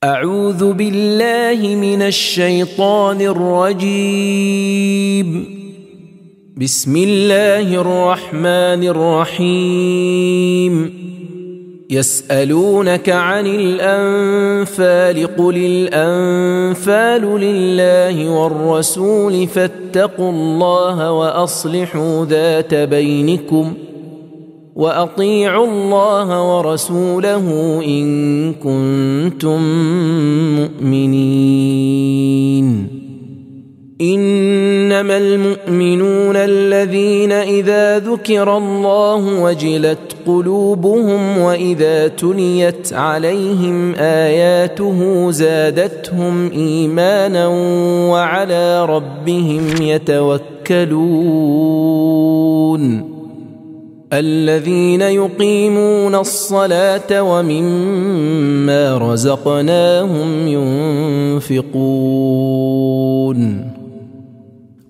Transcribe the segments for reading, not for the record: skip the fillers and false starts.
أعوذ بالله من الشيطان الرجيم. بسم الله الرحمن الرحيم. يسألونك عن الأنفال قل الأنفال لله والرسول فاتقوا الله وأصلحوا ذات بينكم وأطيعوا الله ورسوله إن كنتم مؤمنين. إنما المؤمنون الذين إذا ذكر الله وجلت قلوبهم وإذا تليت عليهم آياته زادتهم إيمانا وعلى ربهم يتوكلون. الذين يقيمون الصلاة ومما رزقناهم ينفقون.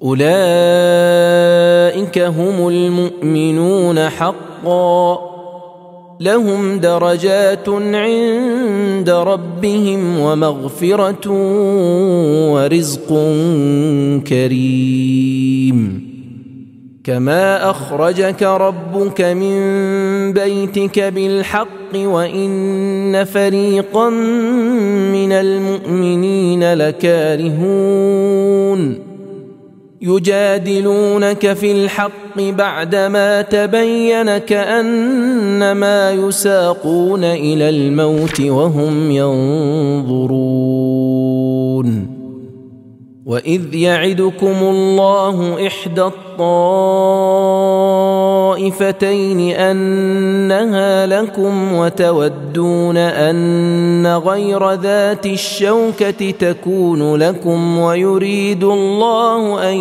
أولئك هم المؤمنون حقا لهم درجات عند ربهم ومغفرة ورزق كريم. كما أخرجك ربك من بيتك بالحق وإن فريقا من المؤمنين لكارهون. يجادلونك في الحق بعدما تبين كأنما يساقون إلى الموت وهم ينظرون. وإذ يعدكم الله إحدى الطائفتين أنها لكم وتودون أن غير ذات الشوكة تكون لكم ويريد الله أن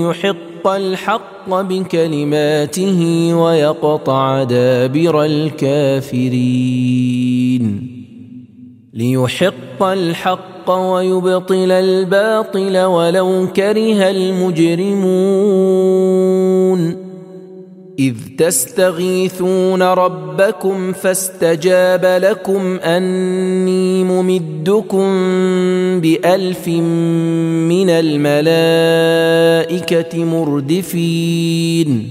يحق الحق بكلماته ويقطع دابر الكافرين. ليحق الحق ويبطل الباطل ولو كره المجرمون. إذ تستغيثون ربكم فاستجاب لكم أني ممدكم ب1000 من الملائكة مردفين.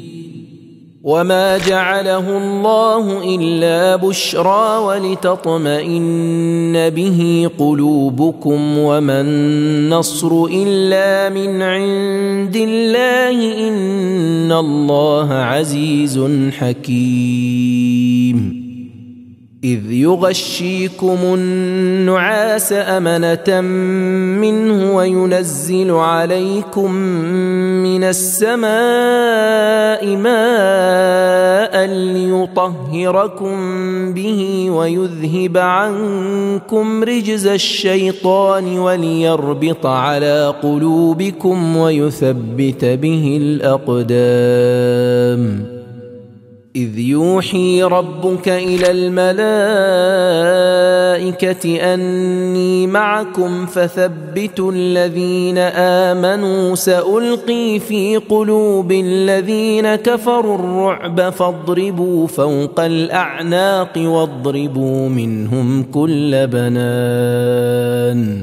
وما جعله الله إلا بشرى ولتطمئن به قلوبكم وما النصر إلا من عند الله إن الله عزيز حكيم. إذ يغشيكم النعاس أمنة منه وينزل عليكم من السماء ماء ليطهركم به ويذهب عنكم رجز الشيطان وليربط على قلوبكم ويثبت به الأقدام. إذ يوحي ربك إلى الملائكة أني معكم فثبتوا الذين آمنوا سألقي في قلوب الذين كفروا الرعب فاضربوا فوق الأعناق واضربوا منهم كل بنان.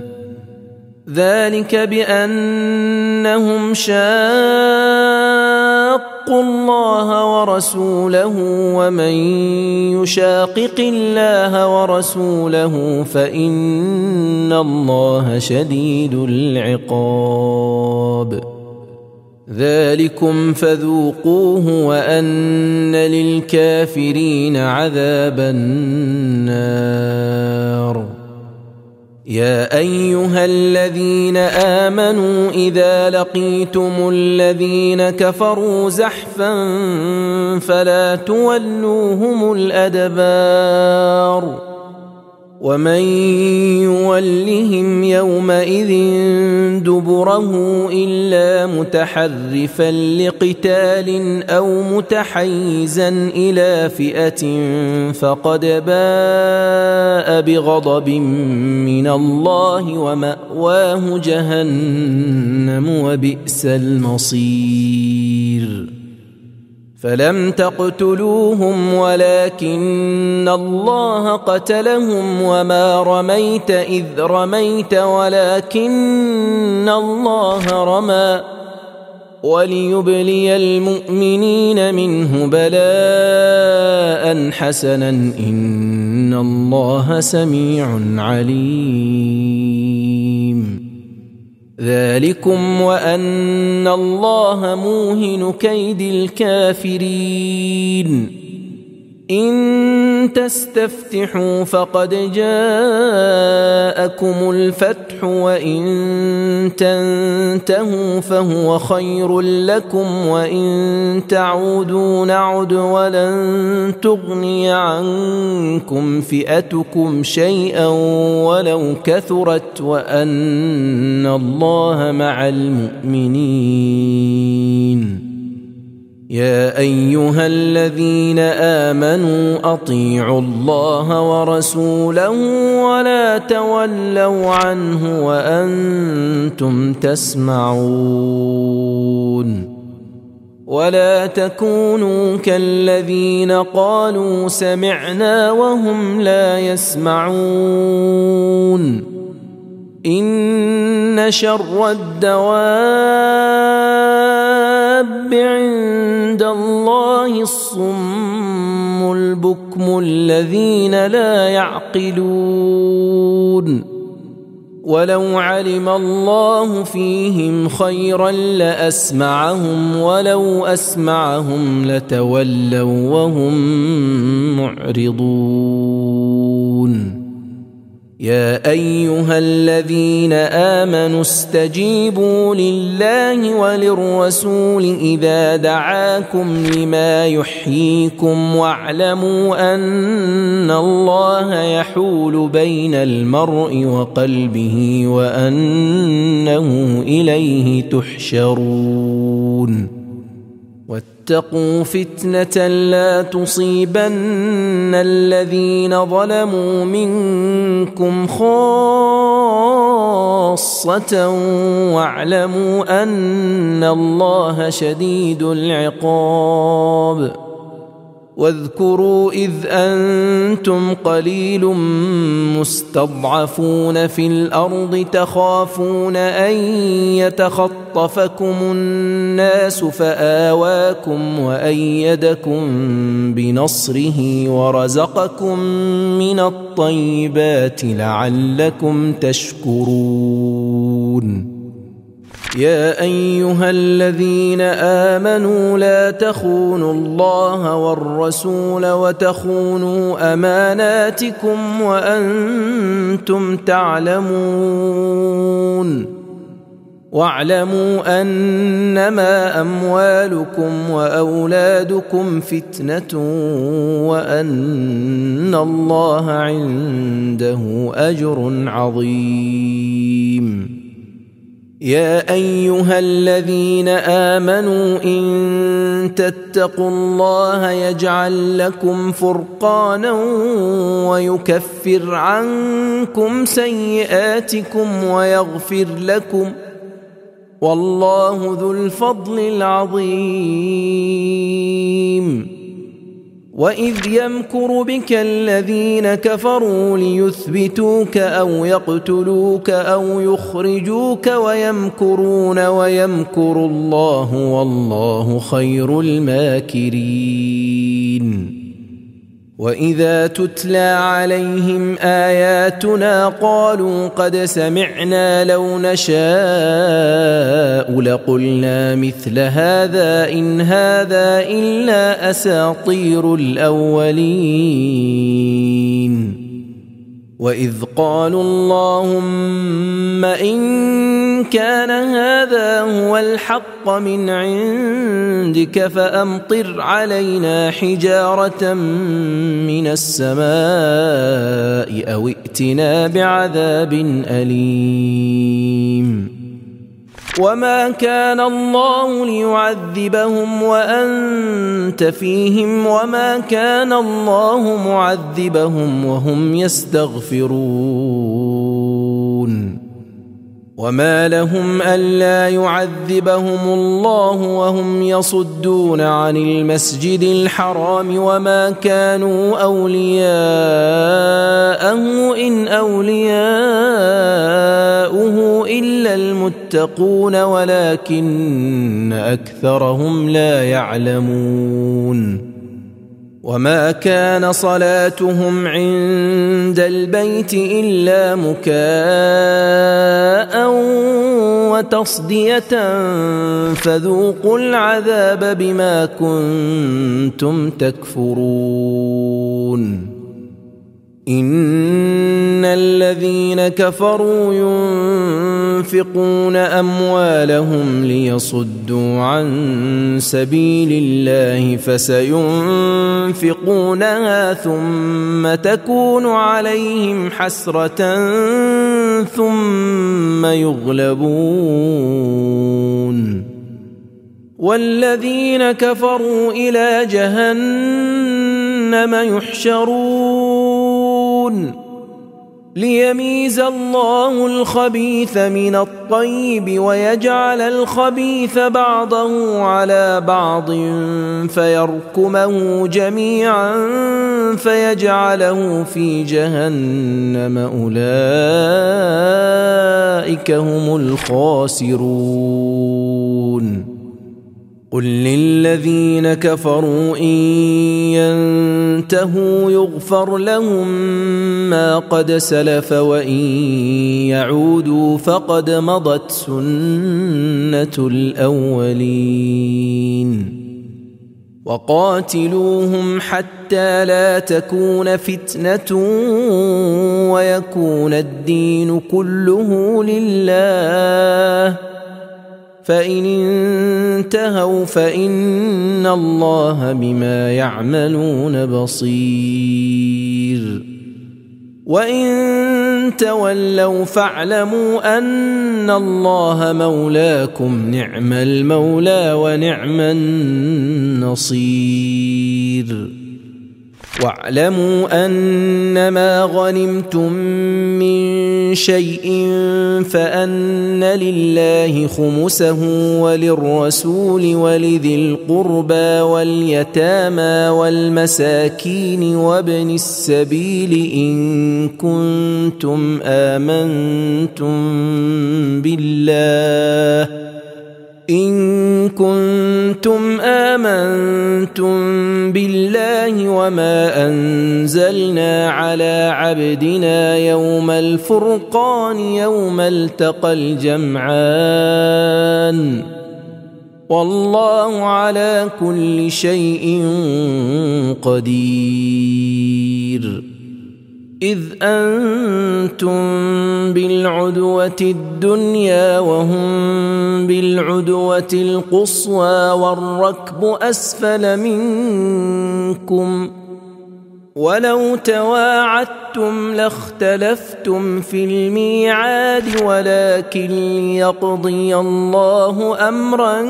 ذلك بأنهم شاقوا الله ورسوله ومن يشاقق الله ورسوله فإن الله شديد العقاب. ذلكم فذوقوه وأن للكافرين عذاب النار. يا أيها الذين آمنوا إذا لقيتم الذين كفروا زحفا فلا تولوهم الأدبار. ومن يولهم يومئذ دبره إلا متحرفا لقتال أو متحيزا إلى فئة فقد باء بغضب من الله ومأواه جهنم وبئس المصير. فلم تقتلوهم ولكن الله قتلهم وما رميت إذ رميت ولكن الله رمى وليبلي المؤمنين منه بلاء حسنا إن الله سميع عليم. ذلكم وأن الله موهن كيد الكافرين. إن تستفتحوا فقد جاءكم الفتح وإن تنتهوا فهو خير لكم وإن تعودوا نعد ولن تغني عنكم فئتكم شيئا ولو كثرت وأن الله مع المؤمنين. يا أيها الذين آمنوا أطيعوا الله ورسوله ولا تولوا عنه وأنتم تسمعون. ولا تكونوا كالذين قالوا سمعنا وهم لا يسمعون. إن شر الدواب عند الله الصم البكم الذين لا يعقلون. ولو علم الله فيهم خيرا لأسمعهم ولو أسمعهم لتولوا وهم معرضون. يا أيها الذين آمنوا استجيبوا لله وللرسول إذا دعاكم لما يحييكم واعلموا أن الله يحول بين المرء وقلبه وأنه إليه تحشرون. واتقوا فتنة لا تصيبن الذين ظلموا منكم خاصة واعلموا أن الله شديد العقاب. واذكروا إذ أنتم قليل مستضعفون في الأرض تخافون أن يتخطفكم الناس فآواكم وأيدكم بنصره ورزقكم من الطيبات لعلكم تشكرون. يا أيها الذين آمنوا لا تخونوا الله والرسول وتخونوا أماناتكم وأنتم تعلمون. واعلموا أنما أموالكم وأولادكم فتنة وأن الله عنده أجر عظيم. يا أيها الذين آمنوا إن تتقوا الله يجعل لكم فرقانا ويكفر عنكم سيئاتكم ويغفر لكم والله ذو الفضل العظيم. وإذ يمكر بك الذين كفروا ليثبتوك أو يقتلوك أو يخرجوك ويمكرون ويمكر الله والله خير الماكرين. وإذا تتلى عليهم آياتنا قالوا قد سمعنا لو نشاء لقلنا مثل هذا إن هذا إلا أساطير الأولين. وإذ قالوا اللهم إن كان هذا هو الحق من عندك فأمطر علينا حجارة من السماء أو ائتنا بعذاب أليم. وما كان الله ليعذبهم وأنت فيهم وما كان الله معذبهم وهم يستغفرون. وما لهم ألا يعذبهم الله وهم يصدون عن المسجد الحرام وما كانوا أولياءه إن أولياؤه إلا المتقون ولكن أكثرهم لا يعلمون وما كان صلاتهم عند البيت إلا مكاء وتصدية فذوقوا العذاب بما كنتم تكفرون إن الذين كفروا ينفقون أموالهم ليصدوا عن سبيل الله فسينفقونها ثم تكون عليهم حسرة ثم يغلبون والذين كفروا إلى جهنم يحشرون ليميز الله الخبيث من الطيب ويجعل الخبيث بعضه على بعض فيركمه جميعا فيجعله في جهنم أولئك هم الخاسرون قل للذين كفروا إن ينتهوا يغفر لهم ما قد سلف وإن يعودوا فقد مضت سنة الأولين وقاتلوهم حتى لا تكون فتنة ويكون الدين كله لله فإن انتهوا فإن الله بما يعملون بصير وإن تولوا فاعلموا أن الله مولاكم نعم المولى ونعم النصير واعلموا أنما غنمتم من شيء فأن لله خمسه وللرسول ولذي القربى واليتامى والمساكين وابن السبيل إن كنتم آمنتم بالله وما أنزلنا على عبدنا يوم الفرقان يوم التقى الجمعان والله على كل شيء قدير إذ أنتم بالعدوة الدنيا وهم بالعدوة القصوى والركب أسفل منكم ولو تواعدتم لاختلفتم في الميعاد ولكن يقضي الله أمرا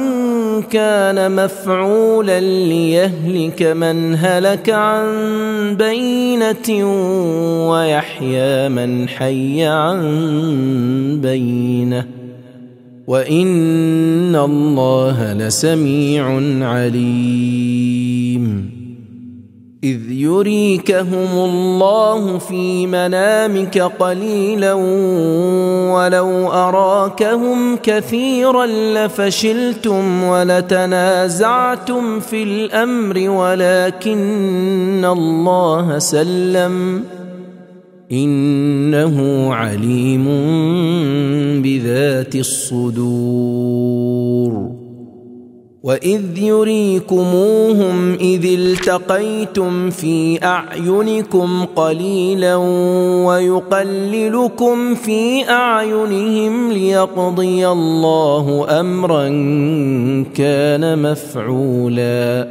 كان مفعولا ليهلك من هلك عن بينة ويحيى من حي عن بينة وإن الله لسميع عليم إذ يريكهم الله في منامك قليلا ولو أراكهم كثيرا لفشلتم ولتنازعتم في الأمر ولكن الله سلم إنه عليم بذات الصدور وإذ يريكموهم إذ التقيتم في أعينكم قليلا ويقللكم في أعينهم ليقضي الله أمرا كان مفعولا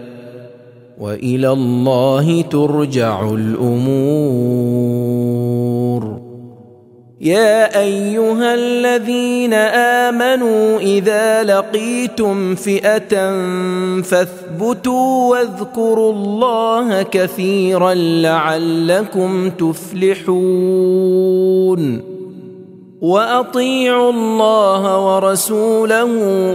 وإلى الله ترجع الأمور يا أيها الذين آمنوا إذا لقيتم فئة فاثبتوا واذكروا الله كثيرا لعلكم تفلحون وأطيعوا الله ورسوله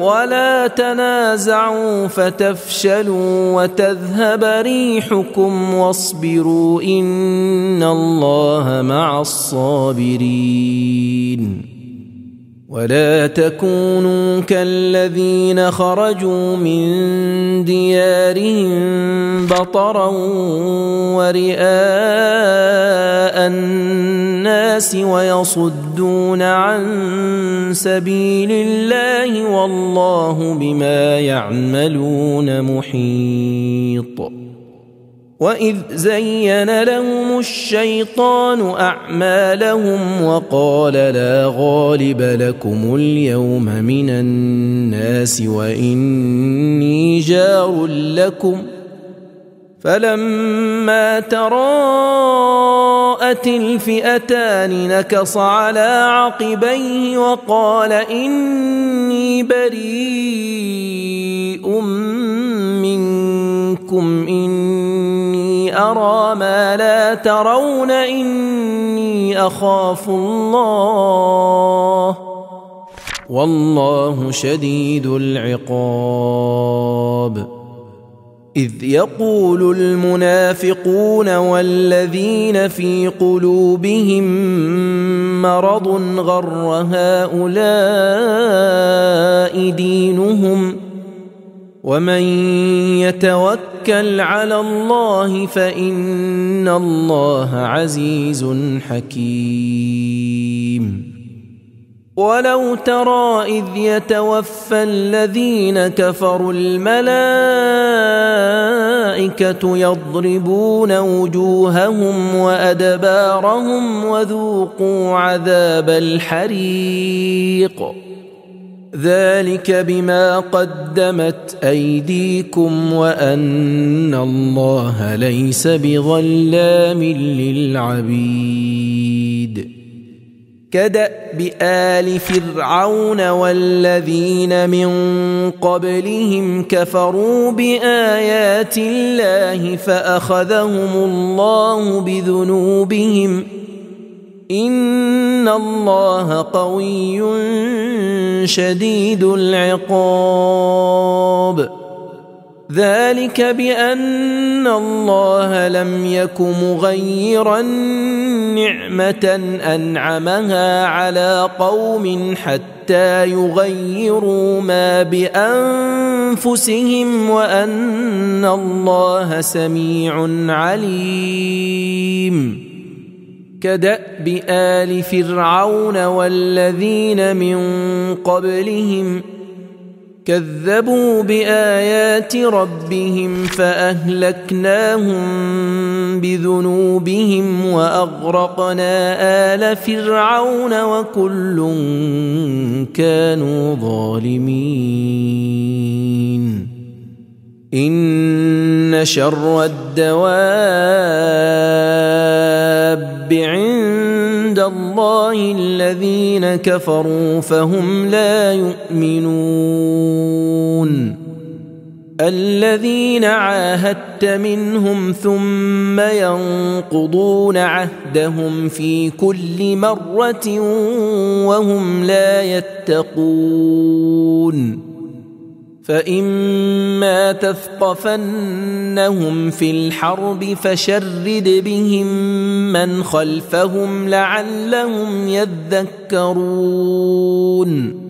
ولا تنازعوا فتفشلوا وتذهب ريحكم واصبروا إن الله مع الصابرين. ولا تكونوا كالذين خرجوا من ديارهم بطرا ورئاء الناس ويصدون عن سبيل الله والله بما يعملون محيط. وإذ زين لهم الشيطان أعمالهم وقال لا غالب لكم اليوم من الناس وإني جار لكم فلما تراءت الفئتان نكص على عقبيه وقال إني بريء منكم إني أرى ما لا ترون إني أخاف الله والله شديد العقاب. إذ يقول المنافقون والذين في قلوبهم مرض غر هؤلاء دينهم ومن يتوكل على الله فإن الله عزيز حكيم. ولو ترى إذ يتوفى الذين كفروا الملائكة يضربون وجوههم وأدبارهم وذوقوا عذاب الحريق ذلك بما قدمت أيديكم وأن الله ليس بظلام للعبيد. كدأب آل فرعون والذين من قبلهم كفروا بآيات الله فأخذهم الله بذنوبهم إن الله قوي شديد العقاب. ذلك بأن الله لم يك مغيرا نعمة أنعمها على قوم حتى يغيروا ما بأنفسهم وأن الله سميع عليم. كدأب آل فرعون والذين من قبلهم كذبوا بآيات ربهم فأهلكناهم بذنوبهم وأغرقنا آل فرعون وكل كانوا ظالمين. إن شر الدواب عند الله الذين كفروا فهم لا يؤمنون. الذين عاهدت منهم ثم ينقضون عهدهم في كل مرة وهم لا يتقون. فإما تثقفنهم في الحرب فشرد بهم من خلفهم لعلهم يذكرون.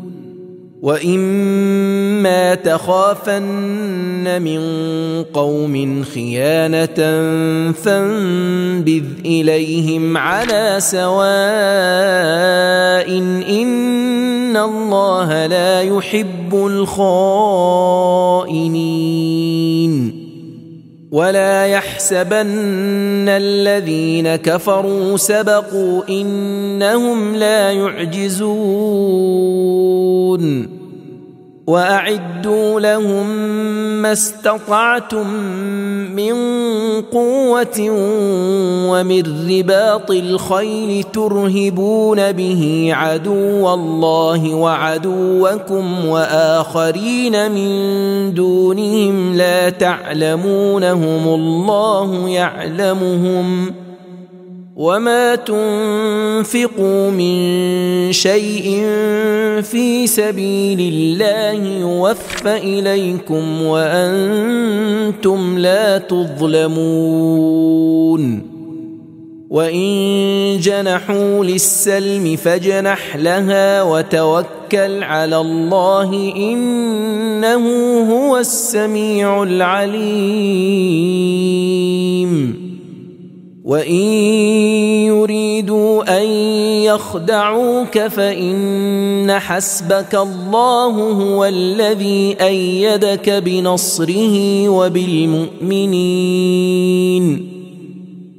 وإما تخافن من قوم خيانة فانبذ إليهم على سواء إن الله لا يحب الخائنين. ولا يحسبن الذين كفروا سبقوا إنهم لا يعجزون. وأعدوا لهم ما استطعتم من قوة ومن رباط الخيل ترهبون به عدو الله وعدوكم وآخرين من دونهم لا تعلمونهم الله يعلمهم وما تنفقوا من شيء في سبيل الله يوفى إليكم وأنتم لا تظلمون وإن جنحوا للسلم فاجنح لها وتوكل على الله إنه هو السميع العليم وإن يريدوا أن يخدعوك فإن حسبك الله هو الذي أيدك بنصره وبالمؤمنين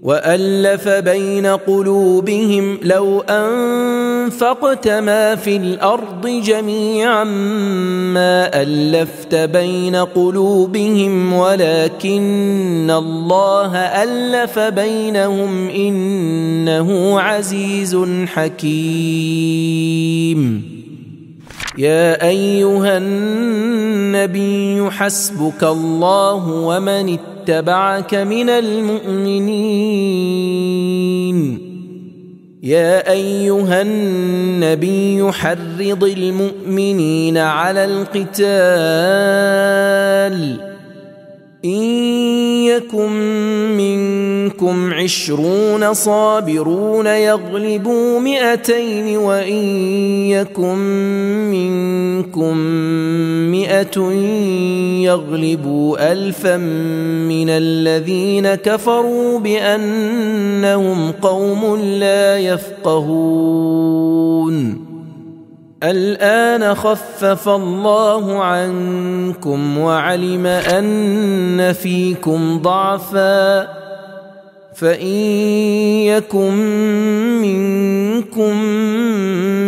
وألف بين قلوبهم لو أنفقت ما في الأرض جميعا ما ألفت بين قلوبهم ولكن الله ألف بينهم إنه عزيز حكيم يا أيها النبي حسبك الله ومن اتبعك من المؤمنين يا أيها النبي حرض المؤمنين على القتال إن يكن منكم 20 صابرون يغلبوا 200 وإن يكن منكم 100 يغلبوا 1000 من الذين كفروا بأنهم قوم لا يفقهون الآن خفف الله عنكم وعلم أن فيكم ضعفا فإن يكن منكم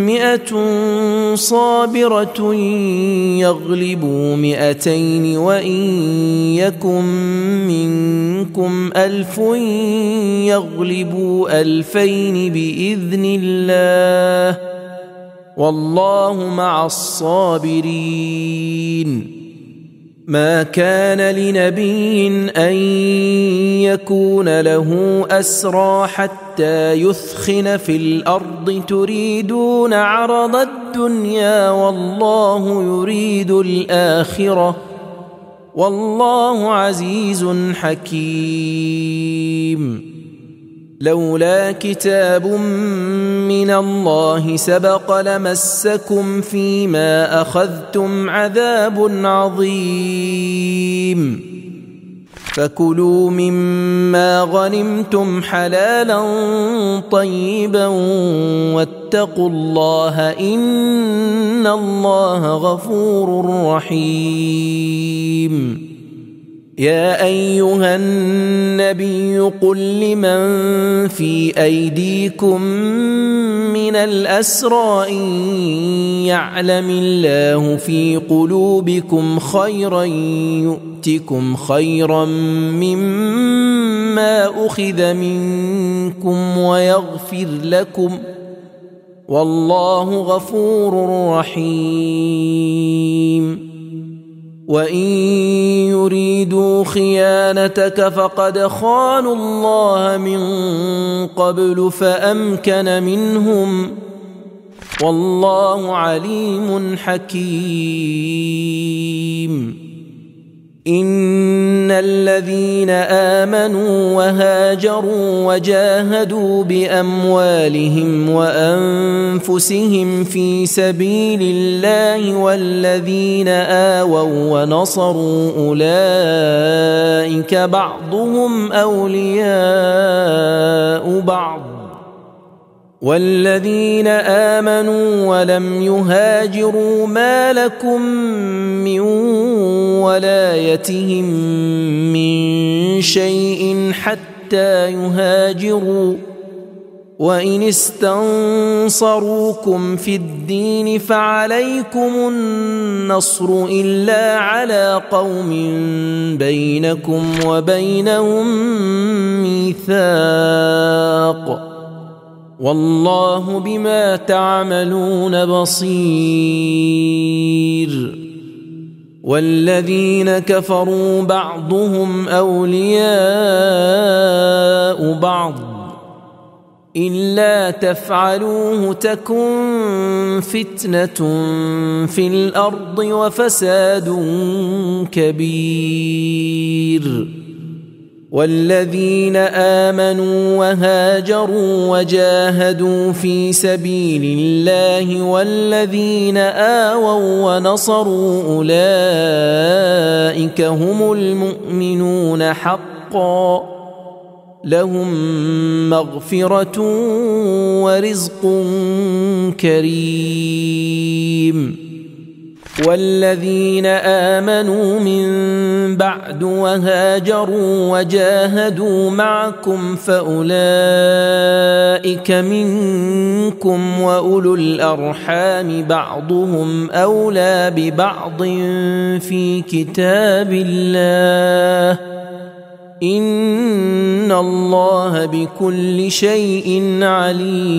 100 صابرة يغلبوا 200 وإن يكن منكم 1000 يغلبوا 2000 بإذن الله والله مع الصابرين ما كان لنبي أن يكون له أسرى حتى يثخن في الأرض تريدون عرض الدنيا والله يريد الآخرة والله عزيز حكيم لولا كتاب من الله سبق لمسكم فيما أخذتم عذاب عظيم فكلوا مما غنمتم حلالا طيبا واتقوا الله إن الله غفور رحيم يا أيها النبي قل لمن في أيديكم من الأسرى إن يعلم الله في قلوبكم خيرا يؤتكم خيرا مما أخذ منكم ويغفر لكم والله غفور رحيم وإن يريدوا خيانتك فقد خانوا الله من قبل فأمكن منهم والله عليم حكيم إن الذين آمنوا وهاجروا وجاهدوا بأموالهم وأنفسهم في سبيل الله والذين آووا ونصروا أولئك بعضهم أولياء بعض والذين آمنوا ولم يهاجروا ما لكم من ولايتهم من شيء حتى يهاجروا وإن استنصروكم في الدين فعليكم النصر إلا على قوم بينكم وبينهم ميثاق والله بما تعملون بصير والذين كفروا بعضهم أولياء بعض إلا تفعلوه تكن فتنة في الأرض وفساد كبير. والذين آمنوا وهاجروا وجاهدوا في سبيل الله والذين آووا ونصروا أولئك هم المؤمنون حقا، لهم مغفرة ورزق كريم. والذين آمنوا من بعد وهاجروا وجاهدوا معكم فأولئك منكم وأولو الأرحام بعضهم أولى ببعض في كتاب الله، إن الله بكل شيء عليم.